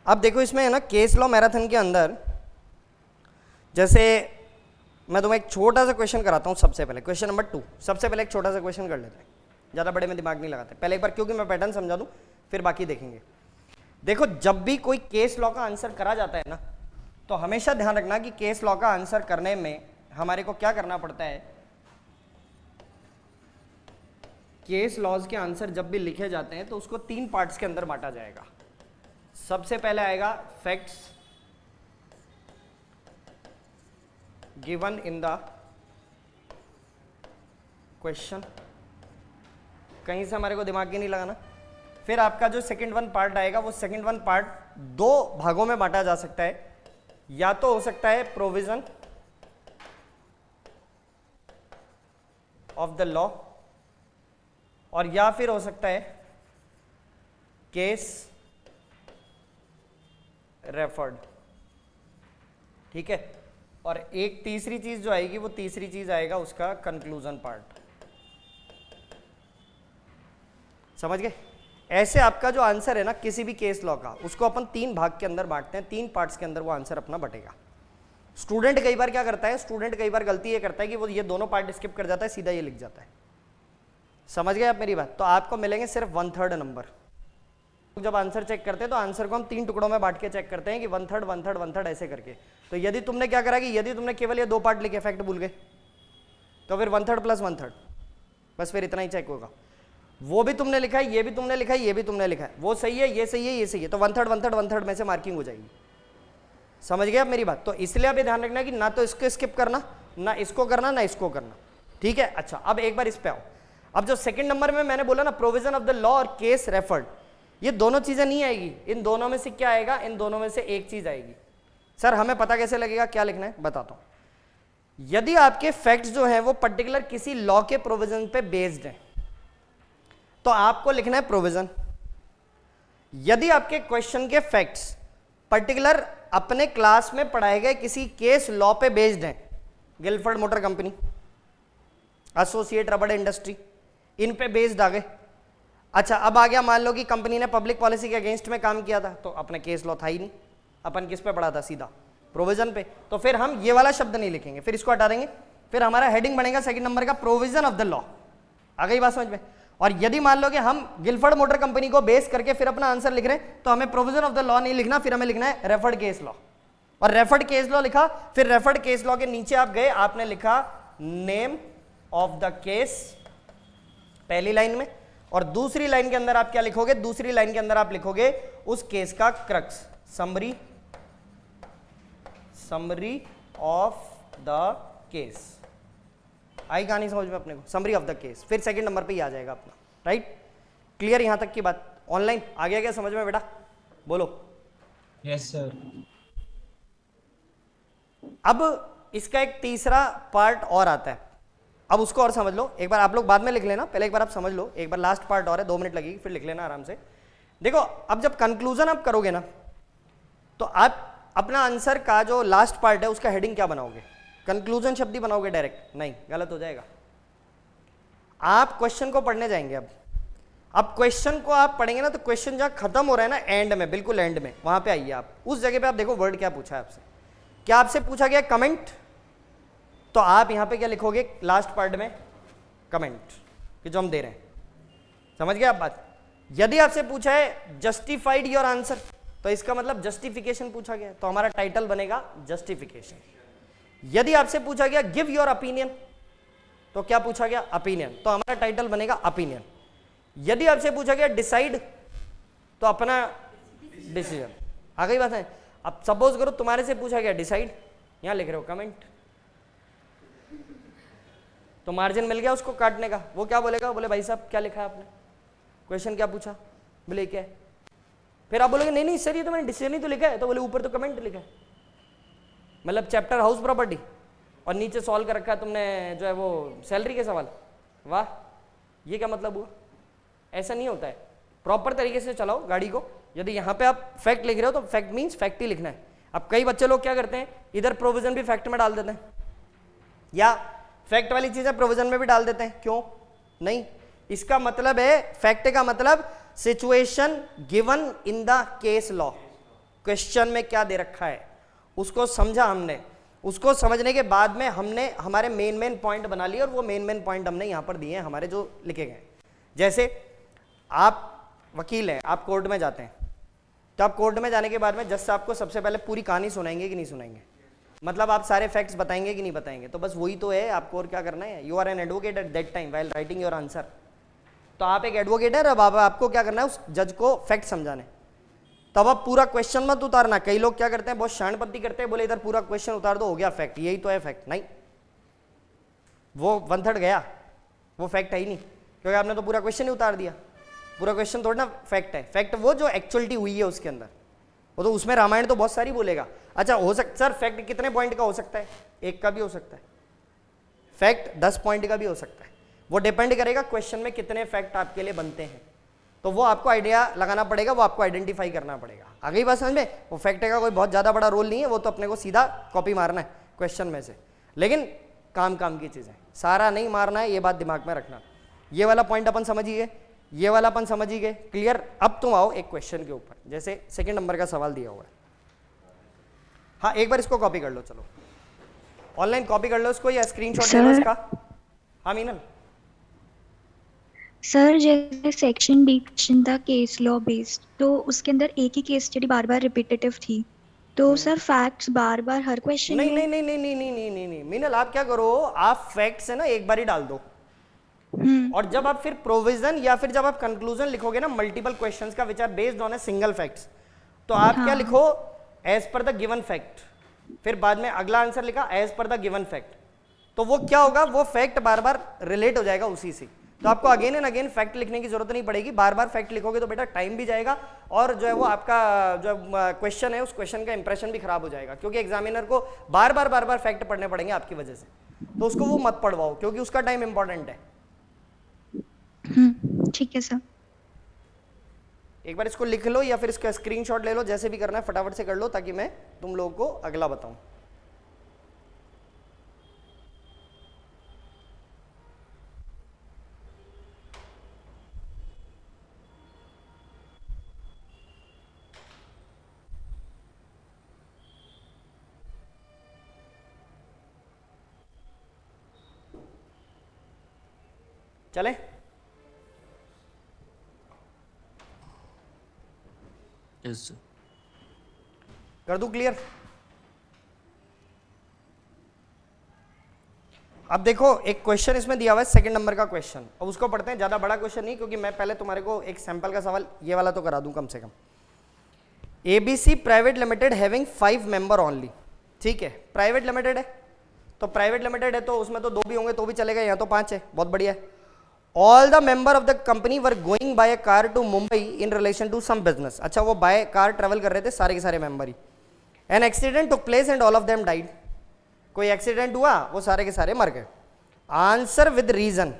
अब देखो इसमें है ना केस लॉ मैराथन के अंदर, जैसे मैं तुम्हें एक छोटा सा क्वेश्चन कराता हूँ सबसे पहले, क्वेश्चन नंबर 2। सबसे पहले एक छोटा सा क्वेश्चन कर लेते हैं, ज़्यादा बड़े में दिमाग नहीं लगाते पहले एक बार, क्योंकि मैं पैटर्न समझा दूँ फिर बाकी देखेंगे। देखो जब भी कोई केस लॉ का आंसर करा जाता है ना, तो हमेशा ध्यान रखना कि केस लॉ का आंसर करने में हमारे को क्या करना पड़ता है। केस लॉज के आंसर जब भी लिखे जाते हैं तो उसको 3 पार्ट्स के अंदर बांटा जाएगा। सबसे पहले आएगा facts given in the question, कहीं से हमारे को दिमाग ही नहीं लगाना। फिर आपका जो सेकंड वन पार्ट आएगा, वो सेकंड वन पार्ट 2 भागों में बांटा जा सकता है, या तो हो सकता है प्रोविजन ऑफ द लॉ, और या फिर हो सकता है केस रेफर्ड। ठीक है, और एक तीसरी चीज जो आएगी, वो तीसरी चीज आएगा उसका कंक्लूजन पार्ट। समझ गए? ऐसे आपका जो आंसर है ना किसी भी केस लॉ का, उसको अपन 3 भाग के अंदर बांटते हैं, 3 पार्ट्स के अंदर वो आंसर अपना बटेगा। स्टूडेंट कई बार क्या करता है, स्टूडेंट कई बार गलती ये करता है कि वो ये दोनों पार्ट स्किप कर जाता है, सीधा ये लिख जाता है। समझ गए आप मेरी बात? तो आपको मिलेंगे सिर्फ 1/3 नंबर। जब आंसर चेक करते हैं तो आंसर को हम 3 टुकड़ों में बांट के चेक करते हैं कि 1/3 1/3 1/3 ऐसे करके। तो यदि तुमने क्या करा कि यदि तुमने केवल ये 2 पार्ट लिखे, फैक्ट भूल गए, तो फिर 1/3 + 1/3, बस फिर इतना ही चेक होगा। वो भी तुमने लिखा है, ये भी तुमने लिखा है, ये भी तुमने लिखा है, वो सही है, ये सही है, ये सही है, तो 1/3 1/3 1/3 में से मार्किंग हो जाएगी। समझ गए आप मेरी बात? तो इसलिए आप ध्यान रखना कि ना तो इसको स्किप करना, ना इसको करना, ना इसको करना। ठीक है, अच्छा अब एक बार इस पे आओ। अब जो सेकंड नंबर में मैंने बोला ना प्रोविजन ऑफ द लॉ और केस रेफर्ड, ये दोनों चीजें नहीं आएगी। इन दोनों में से क्या आएगा? इन दोनों में से एक चीज आएगी। सर हमें पता कैसे लगेगा क्या लिखना है? बताता हूं। यदि आपके फैक्ट्स जो है वो पर्टिकुलर किसी लॉ के प्रोविजन पे बेस्ड है, तो आपको लिखना है प्रोविजन। यदि आपके क्वेश्चन के फैक्ट्स पर्टिकुलर अपने क्लास में पढ़ाए गए किसी केस लॉ पे बेस्ड हैं, गिलफर्ड मोटर कंपनी, एसोसिएट रबड़ इंडस्ट्री, इन पे बेस्ड आ गए। अच्छा अब आ गया, मान लो कि कंपनी ने पब्लिक पॉलिसी के अगेंस्ट में काम किया था, तो अपने केस लॉ था ही नहीं, अपन किस पे पढ़ा था? सीधा प्रोविजन पे। तो फिर हम ये वाला शब्द नहीं लिखेंगे, फिर इसको हटा देंगे, फिर हमारा हेडिंग बनेगा सेकंड नंबर का प्रोविजन ऑफ द लॉ। आ गई बात समझ में? और यदि मान लो कि हम गिलफर्ड मोटर कंपनी को बेस करके फिर अपना आंसर लिख रहे हैं, तो हमें प्रोविजन ऑफ द लॉ नहीं लिखना, फिर हमें लिखना है रेफर्ड केस लॉ। और रेफर्ड केस लॉ लिखा, फिर रेफर्ड केस लॉ के नीचे आप गए, आपने लिखा नेम ऑफ द केस पहली लाइन में, और दूसरी लाइन के अंदर आप क्या लिखोगे? दूसरी लाइन के अंदर आप लिखोगे उस केस का crux, summary of the case. आई कहानी समझ में अपने को? समरी ऑफ द केस, फिर सेकंड नंबर पे ही आ जाएगा अपना। राइट, क्लियर यहां तक की बात? ऑनलाइन आ गया क्या समझ में बेटा? बोलो। Yes sir. अब इसका एक तीसरा पार्ट और आता है, अब उसको और समझ लो। एक बार आप लोग बाद में लिख लेना, पहले एक बार आप समझ लो, एक बार लास्ट पार्ट और है, 2 मिनट लगेगी, फिर लिख लेना आराम से। देखो अब जब कंक्लूजन आप करोगे ना, तो आप अपना आंसर का जो लास्ट पार्ट है उसका हेडिंग क्या बनाओगे? कंक्लूजन शब्द ही बनाओगे डायरेक्ट? नहीं, गलत हो जाएगा। आप क्वेश्चन को पढ़ने जाएंगे। अब क्वेश्चन को आप पढ़ेंगे ना, तो क्वेश्चन जहां खत्म हो रहा है ना, एंड में, बिल्कुल एंड में, वहां पे आइए आप। उस जगह पे आप देखो वर्ड क्या पूछा है आपसे। क्या आपसे पूछा गया कमेंट? तो आप यहां पे क्या लिखोगे लास्ट पार्ट में? कमेंट, कि जो हम दे रहे हैं। समझ गए आप बात? यदि आपसे पूछा है जस्टिफाइड योर आंसर, तो इसका मतलब जस्टिफिकेशन पूछा गया, तो हमारा टाइटल बनेगा जस्टिफिकेशन। यदि आपसे पूछा गया गिव योर ओपिनियन, तो क्या पूछा गया? ओपिनियन, तो हमारा टाइटल बनेगा ओपिनियन। यदि आपसे पूछा गया डिसाइड, तो अपना डिसीजन। आ गई बात है? अब सपोज करो तुम्हारे से पूछा गया डिसाइड, यहां लिख रहे हो कमेंट, तो मार्जिन मिल गया उसको काटने का। वो क्या बोलेगा? बोले भाई साहब क्या लिखा है आपने, क्वेश्चन क्या पूछा? बोले क्या है? फिर आप बोलोगे नहीं नहीं सर ये तो मैंने डिसीजन ही तो लिखा है, तो बोले ऊपर तो कमेंट लिखा है, मतलब चैप्टर हाउस प्रॉपर्टी, और नीचे सॉल्व कर रखा है तुमने जो है वो सैलरी के सवाल। वाह, ये क्या मतलब हुआ? ऐसा नहीं होता है। प्रॉपर तरीके से चलाओ गाड़ी को। यदि यहाँ पे आप फैक्ट लिख रहे हो, तो फैक्ट मीन्स फैक्ट ही लिखना है। अब कई बच्चे लोग क्या करते हैं, इधर प्रोविजन भी फैक्ट में डाल देते हैं, या फैक्ट वाली चीजें प्रोविजन में भी डाल देते हैं। क्यों? नहीं, इसका मतलब है, फैक्ट का मतलब situation given in the case law, question में क्या दे रखा है उसको समझा हमने, उसको समझने के बाद में हमने हमारे मेन पॉइंट बना लिए और वो मेन पॉइंट हमने यहाँ पर दिए हैं हमारे जो लिखे गए। जैसे आप वकील हैं, आप कोर्ट में जाते हैं, तो आप कोर्ट में जाने के बाद में जज साहब को सबसे पहले पूरी कहानी सुनाएंगे कि नहीं सुनाएंगे, मतलब आप सारे फैक्ट्स बताएंगे कि नहीं बताएंगे। तो बस वही तो है आपको, और क्या करना है। You are an advocate at that time while writing your answer. तो आप एक एडवोकेट है, अब आपको क्या करना है, उस जज को फैक्ट समझाने। तब आप पूरा क्वेश्चन मत उतारना। कई लोग क्या करते हैं, बहुत शानपत्ती करते हैं, बोले इधर पूरा क्वेश्चन उतार दो, हो गया फैक्ट, यही तो है फैक्ट। नहीं, वो 1/3 गया, वो फैक्ट है ही नहीं, क्योंकि आपने तो पूरा क्वेश्चन ही उतार दिया। पूरा क्वेश्चन थोड़ा ना फैक्ट है, फैक्ट वो जो एक्चुअलिटी हुई है उसके अंदर, वो तो उसमें रामायण तो बहुत सारी बोलेगा। अच्छा हो सकता सर फैक्ट कितने पॉइंट का हो सकता है, 1 का भी हो सकता है, फैक्ट 10 पॉइंट का भी हो सकता है, वो डिपेंड करेगा क्वेश्चन में कितने फैक्ट आपके लिए बनते हैं। तो वो आपको आइडिया लगाना पड़ेगा, वो आपको आइडेंटिफाई करना पड़ेगा। आ गई बात समझ में। वो फैक्ट का कोई बहुत ज़्यादा बड़ा रोल नहीं है, वो तो अपने को सीधा कॉपी मारना है क्वेश्चन में से, लेकिन काम की चीज़ें, सारा नहीं मारना है, ये बात दिमाग में रखना। ये वाला पॉइंट अपन समझ ही गए, ये वाला अपन समझ ही गए, क्लियर। अब तुम आओ एक क्वेश्चन के ऊपर, जैसे 2 नंबर का सवाल दिया हुआ है। हाँ एक बार इसको कॉपी कर लो, चलो ऑनलाइन कॉपी कर लो इसको या स्क्रीनशॉट ले लो इसका। हाँ मीनल। सर जैसे सेक्शन डी क्वेश्चन था केस लॉ बेस्ड, तो उसके अंदर एक ही केस स्टडी बार बार रिपीटेटिव थी, तो सर फैक्ट्स बार बार हर क्वेश्चन नहीं में नहीं नहीं नहीं नहीं नहीं नहीं नहीं नहीं मीनल, आप क्या करो, आप फैक्ट्स है ना एक बार ही डाल दो, और जब आप फिर प्रोविजन या फिर जब आप कंक्लूजन लिखोगे ना मल्टीपल क्वेश्चंस का which are based on a single facts, तो आप क्या लिखो, as per the given fact, फिर बाद में अगला आंसर लिखा as per the given fact. तो वो क्या होगा, वो फैक्ट बार बार रिलेट हो जाएगा उसी से। तो आपको अगेन एंड अगेन फैक्ट लिखने की जरूरत नहीं पड़ेगी, बार बार फैक्ट लिखोगे तो बेटा टाइम भी जाएगा, और जो है वो आपका जो क्वेश्चन है उस क्वेश्चन का इंप्रेशन भी खराब हो जाएगा, क्योंकि एग्जामिनर को बार बार फैक्ट पढ़ने पड़ेंगे आपकी वजह से। तो उसको वो मत पढ़वाओ, क्योंकि उसका टाइम इंपॉर्टेंट है। ठीक है सर। एक बार इसको लिख लो या फिर इसका स्क्रीनशॉट ले लो, जैसे भी करना है फटाफट से कर लो, ताकि मैं तुम लोगों को अगला बताऊं। चले यस कर दूं क्लियर। अब देखो एक क्वेश्चन इसमें दिया हुआ है 2 नंबर का क्वेश्चन, अब उसको पढ़ते हैं। ज्यादा बड़ा क्वेश्चन नहीं, क्योंकि मैं पहले तुम्हारे को एक सैंपल का सवाल ये वाला तो करा दूं कम से कम। ABC private limited having 5 member only, ठीक है, प्राइवेट लिमिटेड है, तो प्राइवेट लिमिटेड है तो उसमें तो 2 भी होंगे तो भी चलेगा, यहाँ तो 5 है, बहुत बढ़िया है। All the member of the company were going by a car to Mumbai in relation to some business. अच्छा वो बाय कार ट्रेवल कर रहे थे सारे के सारे मेंबर ही। An accident took place and all of them died, कोई एक्सीडेंट हुआ वो सारे के सारे मर गए। Answer with reason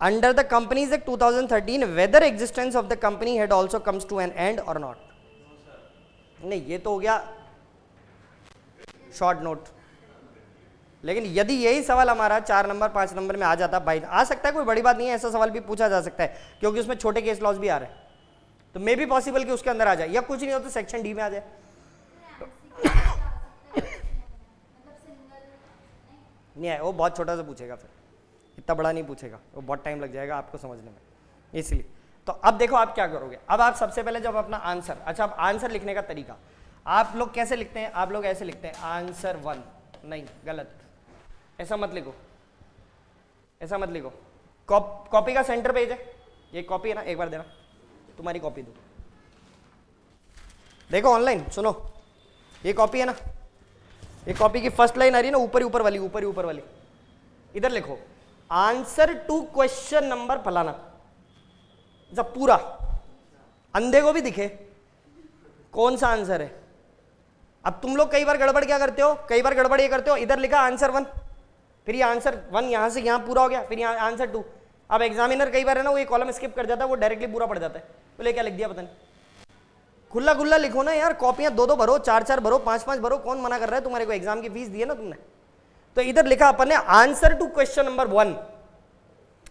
under the companies act 2013 whether existence of the company had also comes to an end और नॉट। नहीं ये तो हो गया शॉर्ट नोट, लेकिन यदि यही सवाल हमारा 4 नंबर 5 नंबर में आ जाता, भाई आ सकता है, कोई बड़ी बात नहीं है, ऐसा सवाल भी पूछा जा सकता है, क्योंकि उसमें छोटे केस लॉस भी आ रहे हैं, तो मे भी पॉसिबल कि उसके अंदर आ जाए, या कुछ नहीं हो तो सेक्शन डी में आ जाए। नहीं है, वो बहुत छोटा सा पूछेगा, फिर इतना बड़ा नहीं पूछेगा, वो बहुत टाइम लग जाएगा आपको समझने में, इसलिए। तो अब देखो आप क्या करोगे, अब आप सबसे पहले जब अपना आंसर, अच्छा अब आंसर लिखने का तरीका आप लोग कैसे लिखते हैं, आप लोग ऐसे लिखते हैं आंसर 1, नहीं गलत, ऐसा मत लिखो, ऐसा मत लिखो। कॉपी का सेंटर पेज है, ये कॉपी है ना, एक बार देना, तुम्हारी कॉपी दो, देखो ऑनलाइन सुनो, ये कॉपी है ना, ये कॉपी की फर्स्ट लाइन आ रही है ना, ऊपर ऊपर वाली, ऊपर ऊपर वाली, इधर लिखो आंसर टू क्वेश्चन नंबर फलाना, जब पूरा अंधे को भी दिखे कौन सा आंसर है। अब तुम लोग कई बार गड़बड़ क्या करते हो, कई बार गड़बड़ ये करते हो, इधर लिखा आंसर 1, फिर ये आंसर 1 यहां से यहां पूरा हो गया, फिर यहाँ आंसर 2। अब एग्जामिनर कई बार है ना वो ये कॉलम स्किप कर जाता है, वो डायरेक्टली पूरा पढ़ जाता है, बोले क्या लिख दिया पता नहीं। खुला खुला लिखो ना यार, कॉपियां 2-2 भरो, 4-4 भरो, 5-5 भरो, कौन मना कर रहा है, तुम्हारे को एग्जाम की फीस दी है ना तुमने। तो इधर लिखा अपन ने आंसर टू क्वेश्चन नंबर 1,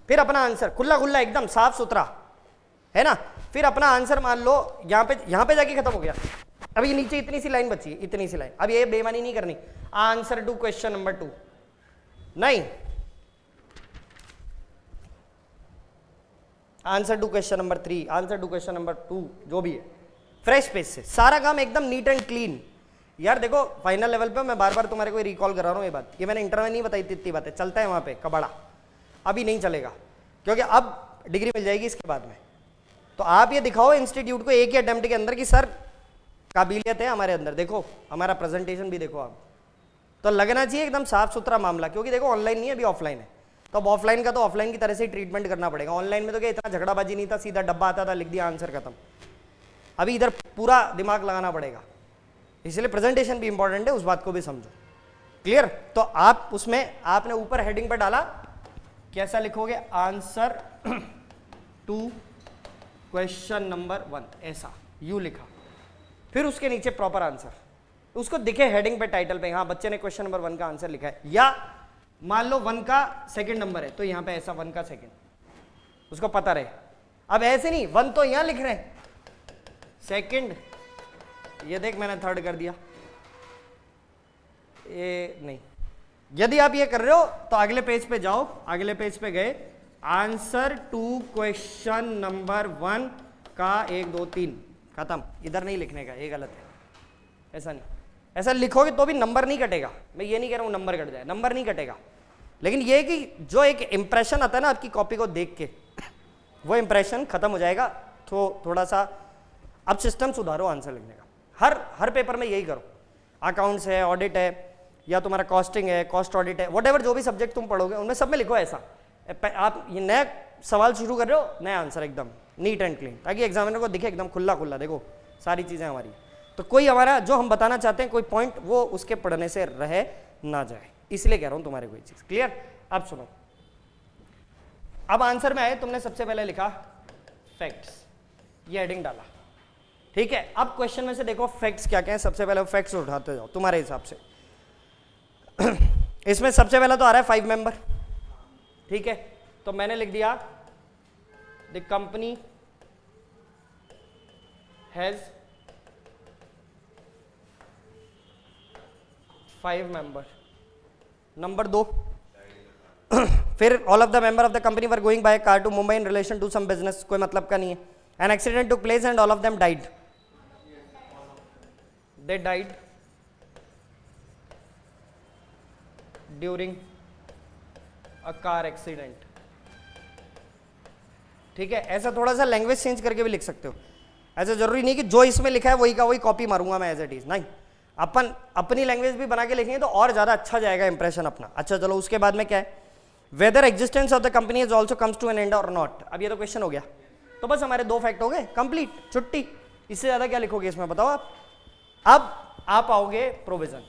फिर अपना आंसर खुला खुला एकदम साफ सुथरा है ना, फिर अपना आंसर मान लो यहाँ पे जाके खत्म हो गया, अब ये नीचे इतनी सी लाइन बची है, इतनी सी लाइन, अब ये बेईमानी नहीं करनी, आंसर टू क्वेश्चन नंबर 2 नहीं, answer to question number 3, answer to question number 2, जो भी है फ्रेश पेज से सारा काम एकदम नीट एंड क्लीन। यार देखो फाइनल लेवल पे मैं बार बार तुम्हारे को रिकॉल करा रहा हूँ ये बात, ये मैंने इंटरव्यू नहीं बताई थी, इतनी बातें चलता है वहां पे कबाड़ा, अभी नहीं चलेगा क्योंकि अब डिग्री मिल जाएगी इसके बाद में। तो आप ये दिखाओ इंस्टीट्यूट को एक ही अटेम्प्ट के अंदर कि सर काबिलियत है हमारे अंदर, देखो हमारा प्रेजेंटेशन भी देखो आप, तो लगना चाहिए एकदम साफ सुथरा मामला, क्योंकि देखो ऑनलाइन नहीं है अभी ऑफलाइन है, तो अब ऑफलाइन का तो ऑफलाइन की तरह से ही ट्रीटमेंट करना पड़ेगा। ऑनलाइन में तो क्या इतना झगड़ाबाजी नहीं था, सीधा डब्बा आता था लिख दिया आंसर खत्म, अभी इधर पूरा दिमाग लगाना पड़ेगा, इसलिए प्रेजेंटेशन भी इंपॉर्टेंट है, उस बात को भी समझो। क्लियर? तो आप उसमें आपने ऊपर हेडिंग पर डाला, कैसा लिखोगे, आंसर टू क्वेश्चन नंबर 1, ऐसा यू लिखा, फिर उसके नीचे प्रॉपर आंसर, उसको दिखे हेडिंग पे टाइटल पे, हाँ बच्चे ने क्वेश्चन नंबर 1 का आंसर लिखा है, या मान लो 1 का सेकंड नंबर है तो यहाँ पे ऐसा 1 का सेकंड, उसको पता रहे। अब ऐसे नहीं, 1 तो यहाँ लिख रहे हैं, सेकंड ये देख मैंने 3rd कर दिया, ये नहीं। यदि आप ये कर रहे हो तो अगले पेज पे जाओ, अगले पेज पे गए, आंसर टू क्वेश्चन नंबर 1 का 1 2 3 खत्म, इधर नहीं लिखने का, ये गलत है, ऐसा नहीं, ऐसा लिखोगे तो भी नंबर नहीं कटेगा, मैं ये नहीं कह रहा हूँ नंबर कट जाए, नंबर नहीं कटेगा, लेकिन ये कि जो एक इंप्रेशन आता है ना आपकी कॉपी को देख के, वो इंप्रेशन खत्म हो जाएगा। तो थोड़ा सा अब सिस्टम सुधारो आंसर लिखने का, हर पेपर में यही करो, अकाउंट्स है, ऑडिट है, या तुम्हारा कॉस्टिंग है, कॉस्ट ऑडिट है, वट एवर जो भी सब्जेक्ट तुम पढ़ोगे उनमें सब में लिखो ऐसा। आप ये नया सवाल शुरू कर रहे हो, नया आंसर एकदम नीट एंड क्लीन, ताकि एग्जामिनर को दिखे एकदम खुला खुला, देखो सारी चीज़ें हमारी, तो कोई हमारा जो हम बताना चाहते हैं कोई पॉइंट वो उसके पढ़ने से रह ना जाए, इसलिए कह रहा हूं तुम्हारे को ये चीज़। क्लियर? अब सुनो, अब आंसर में आए, तुमने सबसे पहले लिखा फैक्ट्स, ये हेडिंग डाला, ठीक है। अब क्वेश्चन में से देखो फैक्ट्स क्या क्या है, सबसे पहले फैक्ट्स उठाते जाओ तुम्हारे हिसाब से। इसमें सबसे पहला तो आ रहा है 5 मेंबर, ठीक है, तो मैंने लिख दिया the company has 5 member. Number 2, फिर all of the member of the company were going by car to Mumbai in relation to some business, कोई मतलब का नहीं है। An accident took place and all of them died, they died during a car accident, ठीक है। ऐसा थोड़ा सा लैंग्वेज चेंज करके भी लिख सकते हो, ऐसा जरूरी नहीं कि जो इसमें लिखा है वही का वही कॉपी मारूंगा मैं एज इट इज, नहीं, अपन अपनी लैंग्वेज भी बना के लिखेंगे तो और ज्यादा अच्छा जाएगा इंप्रेशन अपना। अच्छा चलो, उसके बाद में क्या है, whether existence of the company is also comes to an end और नॉट। अब ये तो क्वेश्चन हो गया, तो बस हमारे 2 फैक्ट हो गए, कंप्लीट, छुट्टी, इससे ज्यादा क्या लिखोगे इसमें बताओ आप। अब आप आओगे प्रोविजन,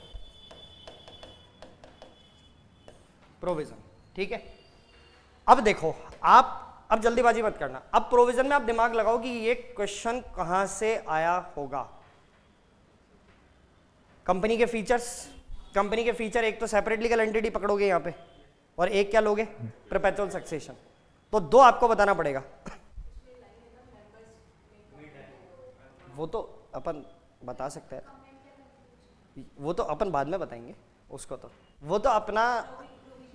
प्रोविजन, ठीक है। अब देखो आप, अब जल्दीबाजी मत करना, अब प्रोविजन में आप दिमाग लगाओ कि ये क्वेश्चन कहां से आया होगा। कंपनी के फीचर्स, कंपनी के फीचर, एक तो सेपरेट लीगल एंटिटी पकड़ोगे यहां पे, और एक क्या लोगे, परपेचुअल सक्सेशन, तो 2 आपको बताना पड़ेगा। वो तो अपन बता सकते हैं, वो तो अपन बाद में बताएंगे उसको, तो वो तो अपना,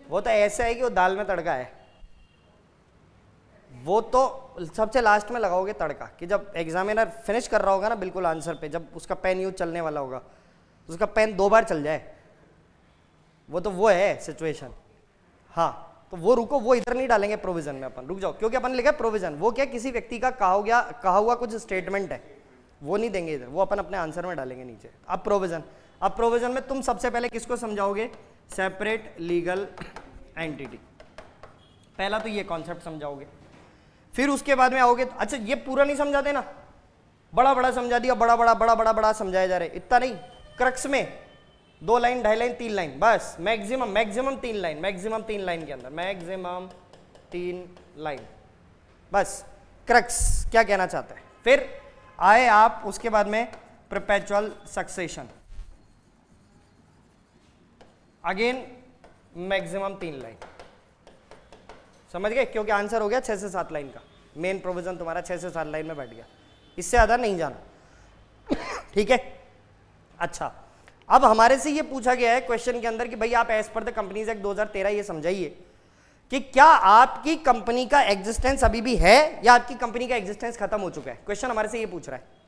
वो तो ऐसा है कि वो दाल में तड़का है, वो तो सबसे लास्ट में लगाओगे तड़का, कि जब एग्जामिनर फिनिश कर रहा होगा ना बिल्कुल आंसर पे, जब उसका पेन यूज चलने वाला होगा, तो उसका पेन 2 बार चल जाए, वो तो वो है सिचुएशन। हाँ, तो वो रुको, वो इधर नहीं डालेंगे प्रोविजन में, अपन रुक जाओ, क्योंकि अपन लिखा है प्रोविजन, वो क्या किसी व्यक्ति का कहा हुआ कुछ स्टेटमेंट है, वो नहीं देंगे इधर, वो अपन अपने आंसर में डालेंगे नीचे। अब प्रोविजन, अब प्रोविजन में तुम सबसे पहले किसको समझाओगे, सेपरेट लीगल एंटिटी, पहला तो ये कॉन्सेप्ट समझाओगे, फिर उसके बाद में आओगे, अच्छा ये पूरा नहीं समझाते ना, बड़ा बड़ा समझा दिया, बड़ा बड़ा बड़ा बड़ा बड़ा समझाया जा रहा है, इतना नहीं, क्रक्स में 2 लाइन, 2.5 लाइन, 3 लाइन, बस maximum, maximum 3 line, maximum 3 line के अंदर, मैक्सिमम 3 लाइन, बस क्रक्स क्या कहना चाहते हैं। फिर आए आप उसके बाद में perpetual succession, again maximum 3 line, समझ गए, क्योंकि आंसर हो गया 6 से 7 लाइन का, मेन प्रोविजन तुम्हारा 6 से 7 लाइन में बैठ गया, इससे ज़्यादा नहीं जाना, ठीक है। अच्छा, अब हमारे से ये पूछा गया है क्वेश्चन के अंदर कि भाई आप as per the companies act 2013 ये समझाइए कि क्या आपकी कंपनी का एग्जिस्टेंस अभी भी है या आपकी कंपनी का एग्जिस्टेंस खत्म हो चुका है। क्वेश्चन हमारे से ये पूछ रहा है।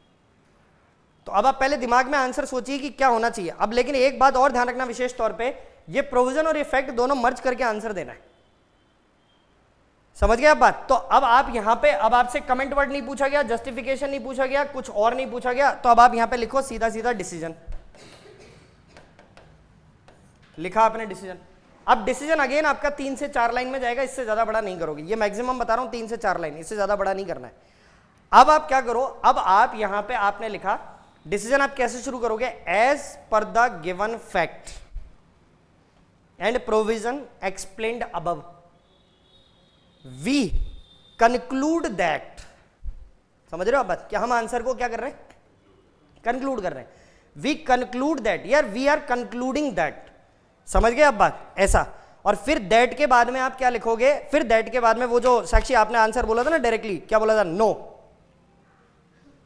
तो अब आप पहले दिमाग में आंसर सोचिए कि क्या होना चाहिए। अब लेकिन एक बात और ध्यान रखना विशेष तौर पे, ये प्रोविजन और इफेक्ट दोनों मर्ज करके आंसर देना है। समझ गए आप बात। तो अब आप यहां पे, अब आपसे कमेंट वर्ड नहीं पूछा गया, जस्टिफिकेशन नहीं पूछा गया, कुछ और नहीं पूछा गया, तो अब आप यहां पे लिखो सीधा सीधा डिसीजन। लिखा आपने डिसीजन। अब डिसीजन अगेन आपका 3 से 4 लाइन में जाएगा, इससे ज्यादा बड़ा नहीं करोगे, ये मैक्सिमम बता रहा हूं 3 से 4 लाइन, इससे ज्यादा बड़ा नहीं करना है। अब आप क्या करो, अब आप यहां पे आपने लिखा डिसीजन, आप कैसे शुरू करोगे, as per the given fact and provision explained above we conclude that. समझ रहे हो आप बात, क्या हम आंसर को क्या कर रहे हैं, कंक्लूड कर रहे हैं। वी कंक्लूड दैट, यार वी आर कंक्लूडिंग दैट। समझ गए आप बात, ऐसा। और फिर दैट के बाद में आप क्या लिखोगे, फिर दैट के बाद में वो जो साक्षी आपने आंसर बोला था ना डायरेक्टली, क्या बोला था, नो।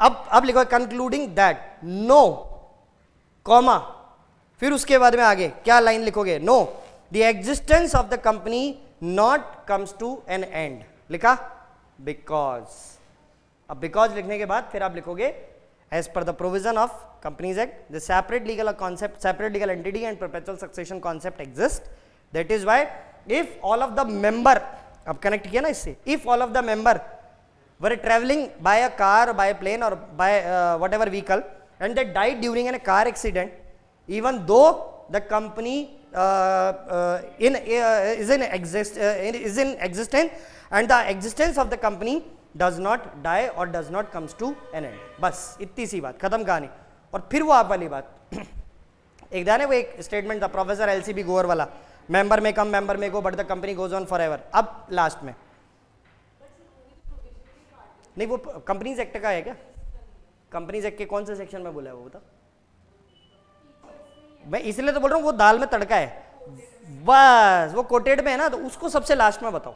अब लिखो कंक्लूडिंग दैट नो, कॉमा, फिर उसके बाद में आगे क्या लाइन लिखोगे, no the existence of the company not comes to an end. लिखा बिकॉज। अब बिकॉज लिखने के बाद फिर आप लिखोगे as per the provision of companies act the separate legal concept, separate legal entity and perpetual succession concept exist, that is why if all of the member, अब connect किया ना इससे, if all of the member were traveling by a car or by a plane or by whatever vehicle and they died during a car accident, even though the company is in existence and the existence of the company does not die or does not comes to an end। बस इतनी सी बात, खत्म कहानी। और फिर वो आप वाली बात एक ध्यान है, वो एक स्टेटमेंट था प्रोफेसर एलसीबी गोवर वाला, मेंबर में कम मेंबर में go but the company goes on for ever. अब लास्ट में नहीं, वो कंपनीज एक्ट का है क्या, कंपनीज एक्ट के कौन से सेक्शन में बोला है वो बता। मैं इसलिए तो बोल रहा हूँ वो दाल में तड़का है, बस वो कोटेड में है ना, तो उसको सबसे लास्ट में बताओ,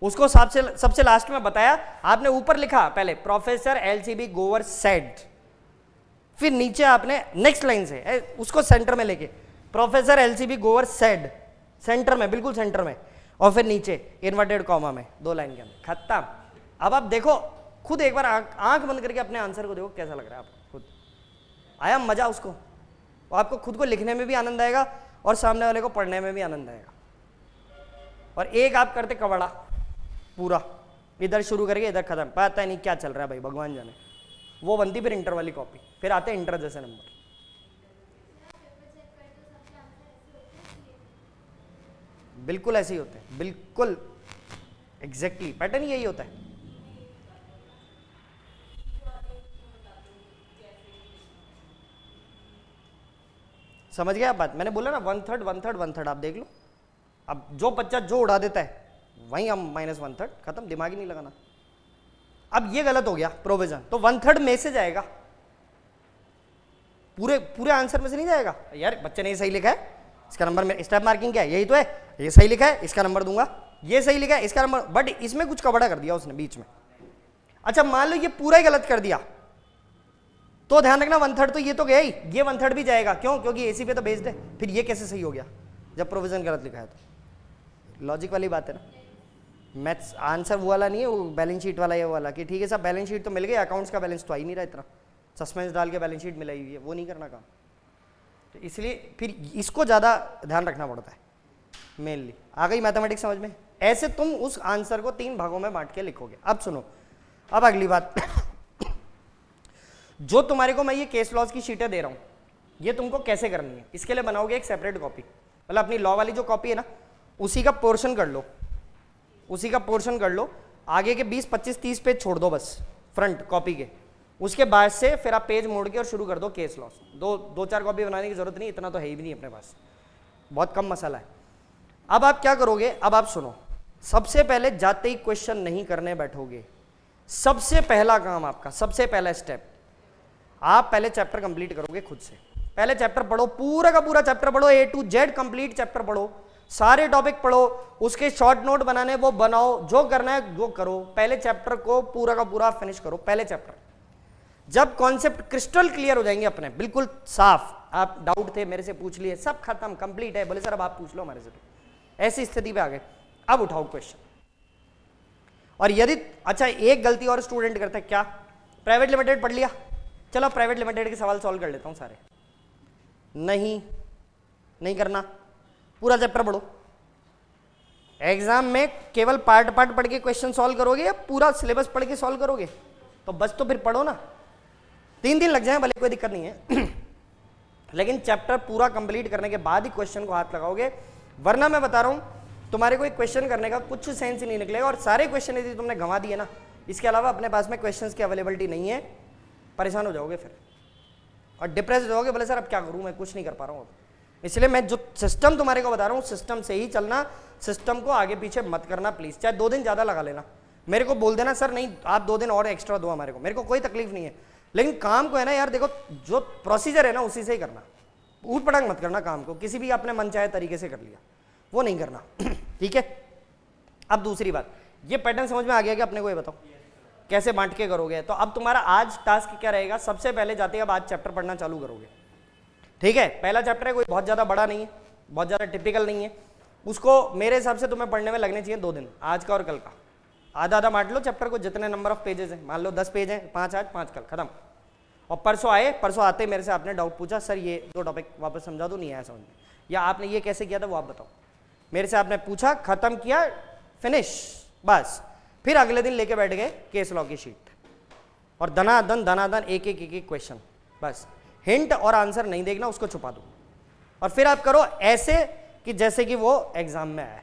उसको सबसे लास्ट में बताया आपने। ऊपर लिखा पहले प्रोफेसर एलसीबी गोवर सेड, फिर नीचे आपने नेक्स्ट लाइन से उसको सेंटर में लेके प्रोफेसर एलसीबी गोवर सेड, सेंटर में, बिल्कुल सेंटर में, और फिर नीचे इन्वर्टेड कॉमा में 2 लाइन के अंदर, खत्म। अब आप देखो खुद एक बार आंख बंद करके अपने आंसर को देखो कैसा लग रहा है आपको, खुद आया मजा उसको, और आपको खुद को लिखने में भी आनंद आएगा और सामने वाले को पढ़ने में भी आनंद आएगा। और एक आप करते कवड़ा पूरा, इधर शुरू करके इधर खत्म, पता नहीं क्या चल रहा है भाई, भगवान जाने। वो बनती फिर इंटर वाली कॉपी, फिर आते इंटर जैसे नंबर। बिल्कुल ऐसे ही होते हैं, बिल्कुल एग्जैक्टली पैटर्न यही होता है। समझ गए आप बात, मैंने बोला ना 1/3 1/3 1/3, आप देख लो। अब जो बच्चा जो उड़ा देता है वहीं हम -1/3, खत्म, दिमाग ही नहीं लगाना। अब ये गलत हो गया प्रोविजन, तो 1/3 में से जाएगा, पूरे आंसर में से नहीं जाएगा। यार बच्चे ने ये सही लिखा है, इसका नंबर में स्टेप मार्किंग क्या है, यही तो है, ये सही लिखा है, इसका नंबर दूंगा, ये सही लिखा है, इसका नंबर, बट इसमें कुछ कबड़ा कर दिया उसने बीच में। अच्छा मान लो ये पूरा ही गलत कर दिया, तो ध्यान रखना 1/3 तो ये तो गया ही, ये 1/3 भी जाएगा। क्यों, क्योंकि एसी पे तो बेस्ड है। फिर ये कैसे सही हो गया जब प्रोविजन गलत लिखा है, तो लॉजिक वाली बात है ना। मैथ्स आंसर वो वाला नहीं है, वो बैलेंस शीट वाला, ये वाला कि ठीक है साहब बैलेंस शीट तो मिल गई, अकाउंट्स का बैलेंस तो आ ही नहीं रहा, इतना सस्पेंस डाल के बैलेंस शीट मिलाई हुई है, वो नहीं करना काम। तो इसलिए फिर इसको ज़्यादा ध्यान रखना पड़ता है मेनली। आ गई मैथमेटिक्स समझ में। ऐसे तुम उस आंसर को 3 भागों में बांट के लिखोगे। अब सुनो, अब अगली बात जो तुम्हारे को मैं ये केस लॉज की शीटें दे रहा हूं, ये तुमको कैसे करनी है, इसके लिए बनाओगे एक सेपरेट कॉपी, मतलब अपनी लॉ वाली जो कॉपी है ना, उसी का पोर्शन कर लो, उसी का पोर्शन कर लो, आगे के 20 25 30 पेज छोड़ दो बस फ्रंट कॉपी के। उसके बाद से फिर आप पेज मोड़ के और शुरू कर दो केस लॉस। 2-4 कॉपी बनाने की जरूरत नहीं, इतना तो है ही भी नहीं अपने पास, बहुत कम मसाला है। अब आप क्या करोगे, अब आप सुनो, सबसे पहले जाते ही क्वेश्चन नहीं करने बैठोगे। सबसे पहला काम आपका, सबसे पहला स्टेप, आप पहले चैप्टर कंप्लीट करोगे खुद से। पहले चैप्टर पढ़ो, पूरा का पूरा चैप्टर पढ़ो, A to Z complete chapter पढ़ो, सारे टॉपिक पढ़ो, उसके शॉर्ट नोट बनाने वो बनाओ, जो करना है वो करो। पहले चैप्टर को पूरा का पूरा फिनिश करो, पहले चैप्टर। जब कॉन्सेप्ट क्रिस्टल क्लियर हो जाएंगे अपने बिल्कुल साफ, आप डाउट थे मेरे से पूछ लिए, सब खत्म कंप्लीट है, बोले सर अब आप पूछ लो हमारे से, तो ऐसी स्थिति पे आ गए, अब उठाओ क्वेश्चन। और यदि अच्छा एक गलती और स्टूडेंट करता है, क्या प्राइवेट लिमिटेड पढ़ लिया, चलो प्राइवेट लिमिटेड के सवाल सॉल्व कर लेता हूं सारे, नहीं करना, पूरा चैप्टर पढ़ो। एग्जाम में केवल पार्ट पार्ट पढ़ के क्वेश्चन सॉल्व करोगे या पूरा सिलेबस पढ़ के सॉल्व करोगे? तो बस तो फिर पढ़ो ना, 3 दिन लग जाए भले, कोई दिक्कत नहीं है लेकिन चैप्टर पूरा कंप्लीट करने के बाद ही क्वेश्चन को हाथ लगाओगे, वरना मैं बता रहा हूं तुम्हारे को एक क्वेश्चन करने का कुछ सेंस ही नहीं निकलेगा। और सारे क्वेश्चन यदि तुमने गंवा दिए ना, इसके अलावा अपने पास में क्वेश्चंस की अवेलेबिलिटी नहीं है, परेशान हो जाओगे फिर और डिप्रेस हो जाओगे, बोले सर अब क्या करूं, मैं कुछ नहीं कर पा रहा हूं। इसलिए मैं जो सिस्टम तुम्हारे को बता रहा हूं, सिस्टम से ही चलना, सिस्टम को आगे पीछे मत करना प्लीज। चाहे 2 दिन ज्यादा लगा लेना, मेरे को बोल देना सर नहीं आप 2 दिन और एक्स्ट्रा दो हमारे को, मेरे को कोई तकलीफ नहीं है, लेकिन काम को है ना यार देखो, जो प्रोसीजर है ना उसी से ही करना, ऊट पटांग मत करना काम को, किसी भी अपने मन चाहे तरीके से कर लिया वो नहीं करना ठीक है। अब दूसरी बात, ये पैटर्न समझ में आ गया कि अपने को ये बताओ कैसे बांट के करोगे। तो अब तुम्हारा आज टास्क क्या रहेगा, सबसे पहले जाते अब आज चैप्टर पढ़ना चालू करोगे, ठीक है। पहला चैप्टर है, कोई बहुत ज्यादा बड़ा नहीं है, बहुत ज्यादा टिपिकल नहीं है, उसको मेरे हिसाब से तुम्हें पढ़ने में लगने चाहिए 2 दिन, आज का और कल का, आधा आधा बांट लो चैप्टर को, जितने नंबर ऑफ पेजेस हैं, मान लो 10 पेज हैं, 5 आज 5 कल, खत्म। और परसों आते मेरे से आपने डाउट पूछा, सर ये 2 टॉपिक वापस समझा दो, नहीं आया समझ में, या आपने ये कैसे किया था वो आप बताओ, मेरे से आपने पूछा, खत्म किया, फिनिश, बस। फिर अगले दिन लेके बैठ गए केस लॉ की शीट और दनादन एक एक क्वेश्चन, बस। हिंट और आंसर नहीं देखना, उसको छुपा दो और फिर आप करो ऐसे कि जैसे कि वो एग्जाम में आया।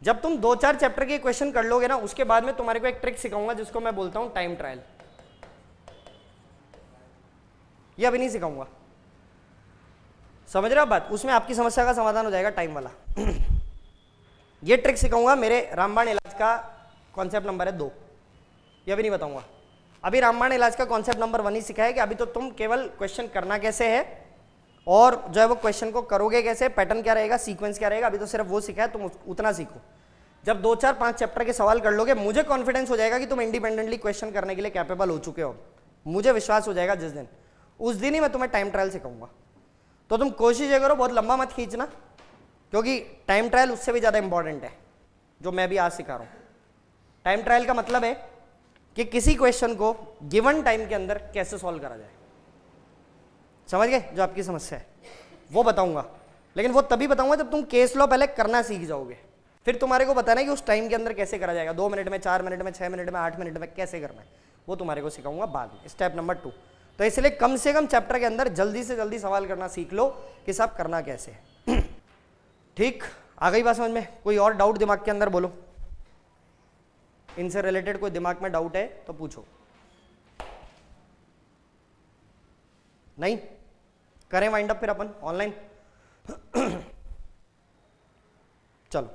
जब तुम 2-4 चैप्टर के क्वेश्चन कर लोगे ना, उसके बाद में तुम्हारे को एक ट्रिक सिखाऊंगा जिसको मैं बोलता हूं टाइम ट्रायल। ये अभी नहीं सिखाऊंगा, समझ रहे हो बात, उसमें आपकी समस्या का समाधान हो जाएगा टाइम वाला ये ट्रिक सिखाऊंगा, मेरे रामबाण इलाज का कॉन्सेप्ट नंबर है 2, ये अभी नहीं बताऊंगा। अभी रामबाण इलाज का कॉन्सेप्ट नंबर 1 ही सिखाया कि अभी तो तुम केवल क्वेश्चन करना कैसे है और जो है वो क्वेश्चन को करोगे कैसे, पैटर्न क्या रहेगा, सीक्वेंस क्या रहेगा, अभी तो सिर्फ वो सिखाया, तुम उतना सीखो। जब 2-4-5 चैप्टर के सवाल कर लोगे, मुझे कॉन्फिडेंस हो जाएगा कि तुम इंडिपेंडेंटली क्वेश्चन करने के लिए कैपेबल हो चुके हो, मुझे विश्वास हो जाएगा जिस दिन, उस दिन ही मैं तुम्हें टाइम ट्रायल सिखाऊंगा। तो तुम कोशिश ये करो, बहुत लंबा मत खींचना, क्योंकि टाइम ट्रायल उससे भी ज़्यादा इंपॉर्टेंट है जो मैं भी आज सिखा रहा हूँ। टाइम ट्रायल का मतलब है कि किसी क्वेश्चन को गिवन टाइम के अंदर कैसे सॉल्व करा जाए, समझ गए? जो आपकी समस्या है वो बताऊंगा, लेकिन वो तभी बताऊंगा जब तुम केस लॉ पहले करना सीख जाओगे, फिर तुम्हारे को बताना है कि उस टाइम के अंदर कैसे करा जाएगा, 2 मिनट में, 4 मिनट में, 6 मिनट में, 8 मिनट में कैसे करना है, वो तुम्हारे को सिखाऊंगा बाद में, स्टेप नंबर 2। तो इसलिए कम से कम चैप्टर के अंदर जल्दी से जल्दी सवाल करना सीख लो कि सब करना कैसे है ठीक, आ गई बात समझ में? कोई और डाउट दिमाग के अंदर बोलो, इनसे रिलेटेड कोई दिमाग में डाउट है तो पूछो। नहीं करें वाइंड अप फिर अपन ऑनलाइन चलो।